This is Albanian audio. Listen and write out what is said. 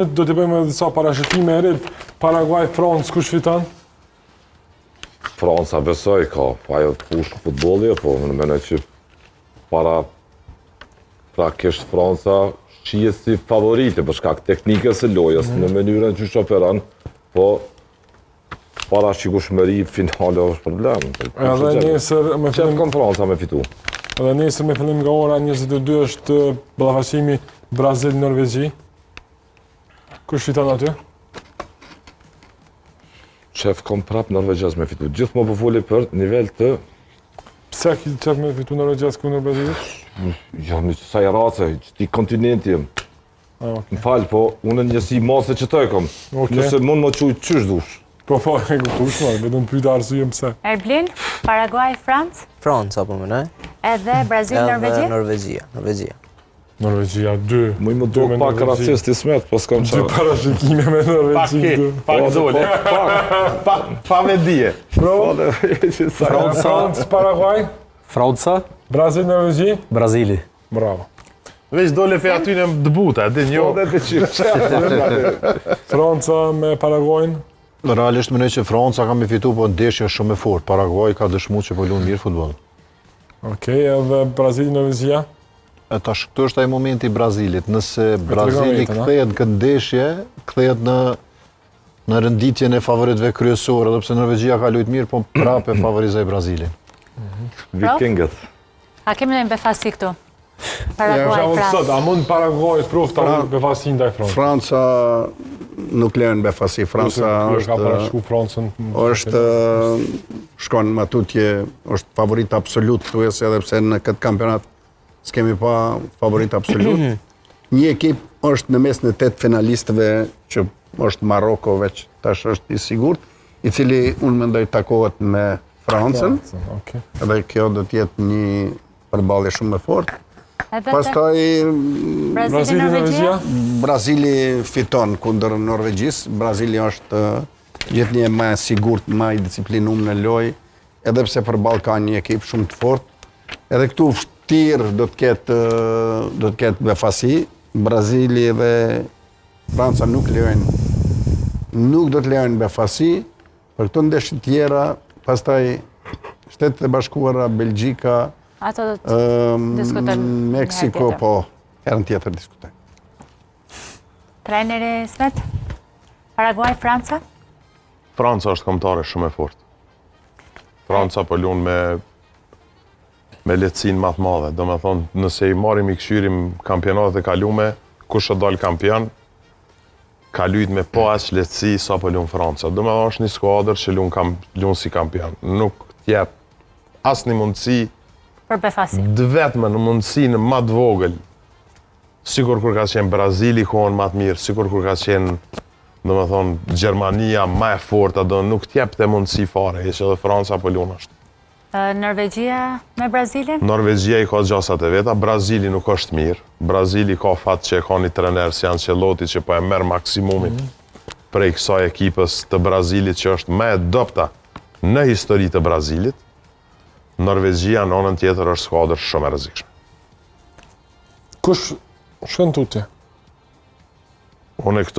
Do të bëjmë disa parashikime e rit. Paraguay, Francë, kush fiton? Franca besoj ka, ajo push futbolli, po më mendoj që prakisht Franca shihet si favorite për shkak teknikës së lojës, në mënyrën që operon, po para shikueshmëri finale është problem. Edhe nesër me fillim kon Franca me fitu. Edhe nesër me fillim nga ora 22 është ballafaqimi Brazil-Norvegji. Kush fiton aty? Qef kom prap Norvegjas me fitu. Gjithmonë po foli për nivel të... Pse ki qef me fitu Norvegjas kundër Brazilit? Jo, në saj race, qëti kontinenti jem. Më falë, po, unë njësi mase që të e kom. Nëse mund më quj qysh dush. Po, e kuptush, vetëm pyeta arsyem pse. Erblin, Paraguay, Francë? Francë, apo më ne? Edhe Brazil-Norvegji? Norvegjia. Norvegjia 2. Mu i më do pak racist i smet, po s'kom qarë. 2 parashikime me Norvegjin 2. Pak dole. Pa me dije. Francë, Paraguay? Franca? Brazil-Norvegji? Brazili. Bravo. Veç dole fe aty në dëbuta, dhe njo. Franca me Paraguajn? Realisht mendoj që Franca ka me fitu, po ndeshja është shumë e fortë. Paraguay ka dëshmuar që po luan mirë futboll. Okej, edhe Brazil-Norvegjia? Tash këtu është ai momenti i Brazilit. Nëse Brazili kthehet në këtë ndeshje, kthehet në renditjen e favoritëve kryesorë, edhe pse Norvegjia ka luajtur mirë, po prapë favorizoi Brazilin. Vikingët. A kemi në befasi këtu? Paraguay, Francë. A mund Paraguay provë ta befasin ndaj Francës? Franca nuk lën befasi. Franca është shkon më tutje, është favorit absolut thuajse, edhe pse në këtë kampionat s'kemi pa favorit absolut. Një ekip është në mes në 8 finalistëve që është Maroko veç tash është i sigurt, i cili unë mendoj takohet me Francën. Edhe kjo do të jetë një përballje shumë e fortë. Pastaj Brazili fiton kundër Norvegjisë. Brazili është gjithnjë më e sigurt, më i disiplinuar në lojë, edhe pse përballë ka një ekip shumë të fortë. Edhe këtu vërtet do të ketë befasi. Brazili dhe Franca nuk do të lejojnë befasi. Për këto ndeshje tjera, pastaj Shtetet e Bashkuara, Belgjika, ato do të diskutojnë Meksiko, po, herën tjetër diskutojnë. Trajneri Smet, Paraguay, Franca? Franca është kombëtare shumë e fortë. Franca po luan me lehtësinë më të madhe. Do me thonë, nëse i marim i këshyrim kampionatet e kalume, kush do dal kampion, ka luajtur me po aq lehtësi sa po luan Franca. Do me thonë, është një skuadër që luan si kampion. Nuk t'jep asnjë mundësi për befasi. Vetëm në mundësinë më të vogël. Sikur kur ka qenë Brazili kohën më të mirë, sikur kur ka qenë, do me thonë, Gjermania më e fortë, do nuk t'jep të mundësi fare, që edhe Franca po luan ashtu. Norvegjia me Brazilin? Norvegjia i ka gjasat e veta, Brazili nuk është mirë. Brazili ka fat që e ka një trener si Ancelotti që po e merr maksimumin prej kësaj ekipës të Brazilit që është më e dobta në histori të Brazilit. Norvegjia në anën tjetër është skuadër shumë e rrezikshme. Kush shkon tutje? Unë këtu